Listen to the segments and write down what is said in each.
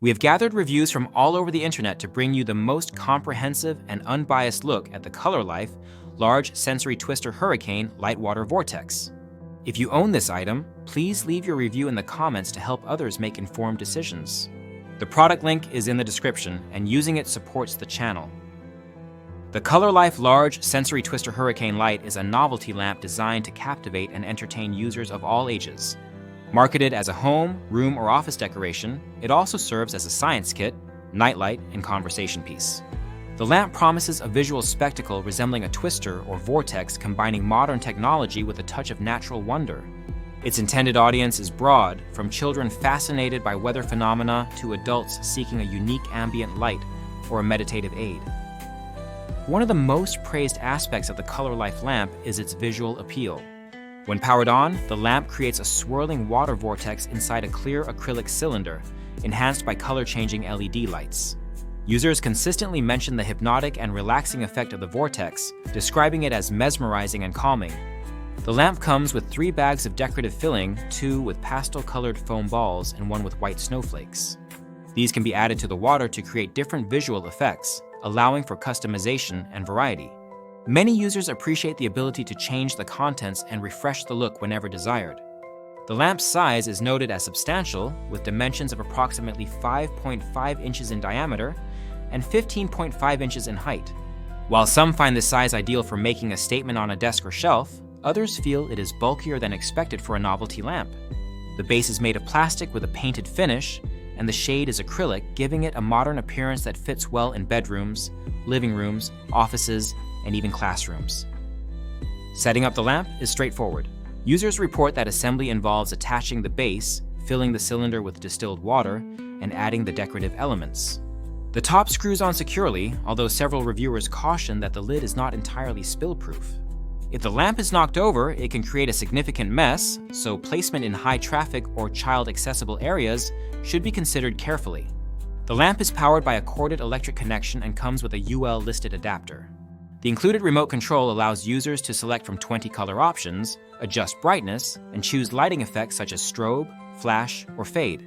We have gathered reviews from all over the internet to bring you the most comprehensive and unbiased look at the COLORLIFE Large Sensory Twister Hurricane Lightwater Vortex. If you own this item, please leave your review in the comments to help others make informed decisions. The product link is in the description, and using it supports the channel. The COLORLIFE Large Sensory Twister Hurricane Light is a novelty lamp designed to captivate and entertain users of all ages. Marketed as a home, room, or office decoration, it also serves as a science kit, nightlight, and conversation piece. The lamp promises a visual spectacle resembling a twister or vortex, combining modern technology with a touch of natural wonder. Its intended audience is broad, from children fascinated by weather phenomena to adults seeking a unique ambient light or a meditative aid. One of the most praised aspects of the COLORLIFE lamp is its visual appeal. When powered on, the lamp creates a swirling water vortex inside a clear acrylic cylinder, enhanced by color-changing LED lights. Users consistently mention the hypnotic and relaxing effect of the vortex, describing it as mesmerizing and calming. The lamp comes with 3 bags of decorative filling, 2 with pastel-colored foam balls and 1 with white snowflakes. These can be added to the water to create different visual effects, allowing for customization and variety. Many users appreciate the ability to change the contents and refresh the look whenever desired. The lamp's size is noted as substantial, with dimensions of approximately 5.5 inches in diameter and 15.5 inches in height. While some find this size ideal for making a statement on a desk or shelf, others feel it is bulkier than expected for a novelty lamp. The base is made of plastic with a painted finish, and the shade is acrylic, giving it a modern appearance that fits well in bedrooms, living rooms, offices, and even classrooms. Setting up the lamp is straightforward. Users report that assembly involves attaching the base, filling the cylinder with distilled water, and adding the decorative elements. The top screws on securely, although several reviewers caution that the lid is not entirely spill-proof. If the lamp is knocked over, it can create a significant mess, so placement in high traffic or child-accessible areas should be considered carefully. The lamp is powered by a corded electric connection and comes with a UL-listed adapter. The included remote control allows users to select from 20 color options, adjust brightness, and choose lighting effects such as strobe, flash, or fade.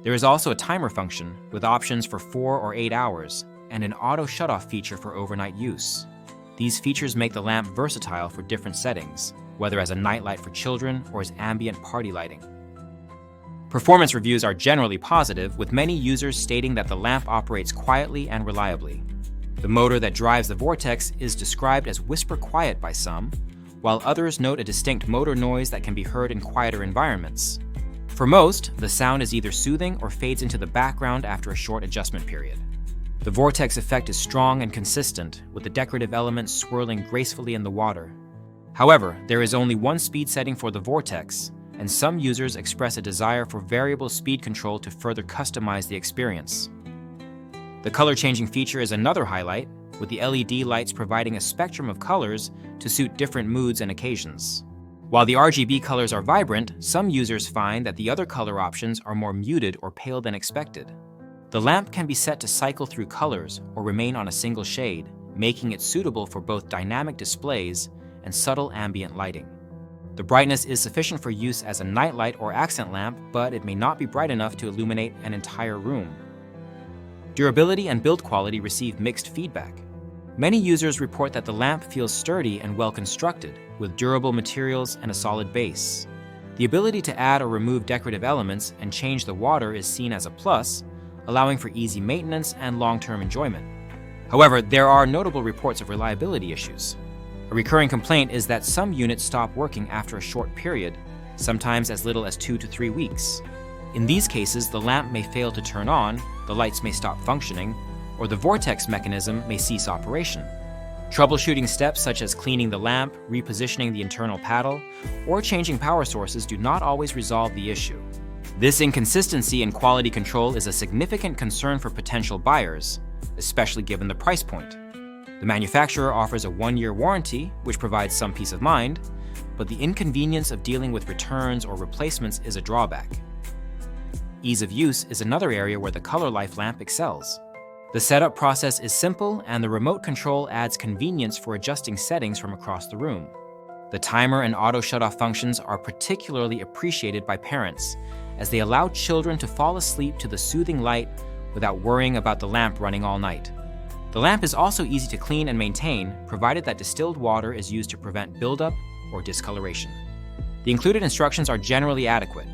There is also a timer function with options for 4 or 8 hours and an auto shutoff feature for overnight use. These features make the lamp versatile for different settings, whether as a nightlight for children or as ambient party lighting. Performance reviews are generally positive, with many users stating that the lamp operates quietly and reliably. The motor that drives the vortex is described as whisper quiet by some, while others note a distinct motor noise that can be heard in quieter environments. For most, the sound is either soothing or fades into the background after a short adjustment period. The vortex effect is strong and consistent, with the decorative elements swirling gracefully in the water. However, there is only one speed setting for the vortex, and some users express a desire for variable speed control to further customize the experience. The color-changing feature is another highlight, with the LED lights providing a spectrum of colors to suit different moods and occasions. While the RGB colors are vibrant, some users find that the other color options are more muted or pale than expected. The lamp can be set to cycle through colors or remain on a single shade, making it suitable for both dynamic displays and subtle ambient lighting. The brightness is sufficient for use as a nightlight or accent lamp, but it may not be bright enough to illuminate an entire room. Durability and build quality receive mixed feedback. Many users report that the lamp feels sturdy and well constructed, with durable materials and a solid base. The ability to add or remove decorative elements and change the water is seen as a plus, allowing for easy maintenance and long-term enjoyment. However, there are notable reports of reliability issues. A recurring complaint is that some units stop working after a short period, sometimes as little as 2 to 3 weeks. In these cases, the lamp may fail to turn on, the lights may stop functioning, or the vortex mechanism may cease operation. Troubleshooting steps such as cleaning the lamp, repositioning the internal paddle, or changing power sources do not always resolve the issue. This inconsistency in quality control is a significant concern for potential buyers, especially given the price point. The manufacturer offers a 1-year warranty, which provides some peace of mind, but the inconvenience of dealing with returns or replacements is a drawback. Ease of use is another area where the COLORLIFE lamp excels. The setup process is simple, and the remote control adds convenience for adjusting settings from across the room. The timer and auto shutoff functions are particularly appreciated by parents, as they allow children to fall asleep to the soothing light without worrying about the lamp running all night. The lamp is also easy to clean and maintain, provided that distilled water is used to prevent buildup or discoloration. The included instructions are generally adequate,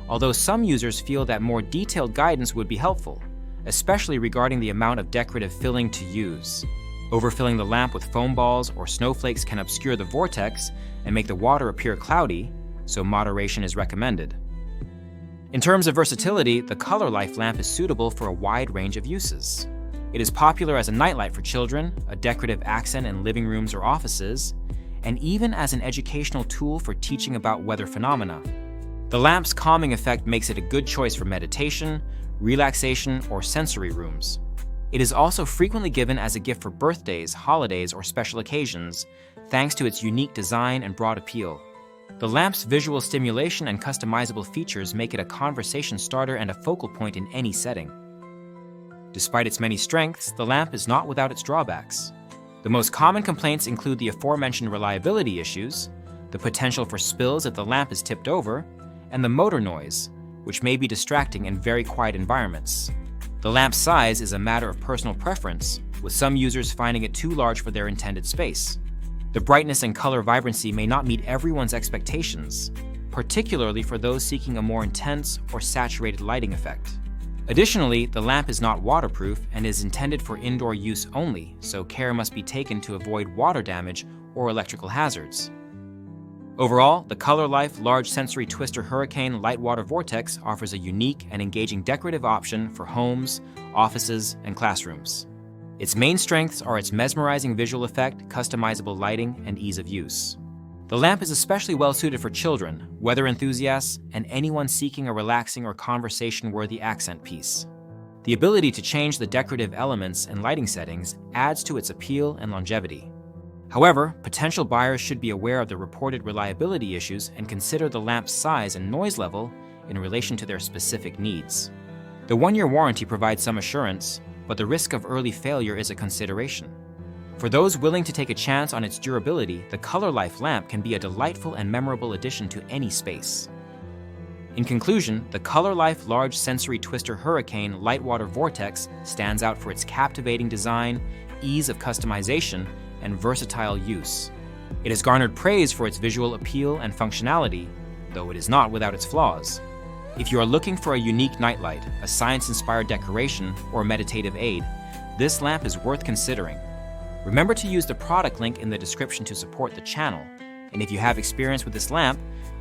although some users feel that more detailed guidance would be helpful, especially regarding the amount of decorative filling to use. Overfilling the lamp with foam balls or snowflakes can obscure the vortex and make the water appear cloudy, so moderation is recommended. In terms of versatility, the COLORLIFE lamp is suitable for a wide range of uses. It is popular as a nightlight for children, a decorative accent in living rooms or offices, and even as an educational tool for teaching about weather phenomena. The lamp's calming effect makes it a good choice for meditation, relaxation, or sensory rooms. It is also frequently given as a gift for birthdays, holidays, or special occasions, thanks to its unique design and broad appeal. The lamp's visual stimulation and customizable features make it a conversation starter and a focal point in any setting. Despite its many strengths, the lamp is not without its drawbacks. The most common complaints include the aforementioned reliability issues, the potential for spills if the lamp is tipped over, and the motor noise, which may be distracting in very quiet environments. The lamp's size is a matter of personal preference, with some users finding it too large for their intended space. The brightness and color vibrancy may not meet everyone's expectations, particularly for those seeking a more intense or saturated lighting effect. Additionally, the lamp is not waterproof and is intended for indoor use only, so care must be taken to avoid water damage or electrical hazards. Overall, the COLORLIFE Large Sensory Twister Hurricane Lightwater Vortex offers a unique and engaging decorative option for homes, offices, and classrooms. Its main strengths are its mesmerizing visual effect, customizable lighting, and ease of use. The lamp is especially well suited for children, weather enthusiasts, and anyone seeking a relaxing or conversation-worthy accent piece. The ability to change the decorative elements and lighting settings adds to its appeal and longevity. However, potential buyers should be aware of the reported reliability issues and consider the lamp's size and noise level in relation to their specific needs. The 1-year warranty provides some assurance, but the risk of early failure is a consideration. For those willing to take a chance on its durability, the COLORLIFE lamp can be a delightful and memorable addition to any space. In conclusion, the COLORLIFE Large Sensory Twister Hurricane Lightwater Vortex stands out for its captivating design, ease of customization, and versatile use. It has garnered praise for its visual appeal and functionality, though it is not without its flaws. If you are looking for a unique nightlight, a science-inspired decoration, or meditative aid, this lamp is worth considering. Remember to use the product link in the description to support the channel, and if you have experience with this lamp,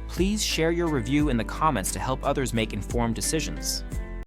please share your review in the comments to help others make informed decisions.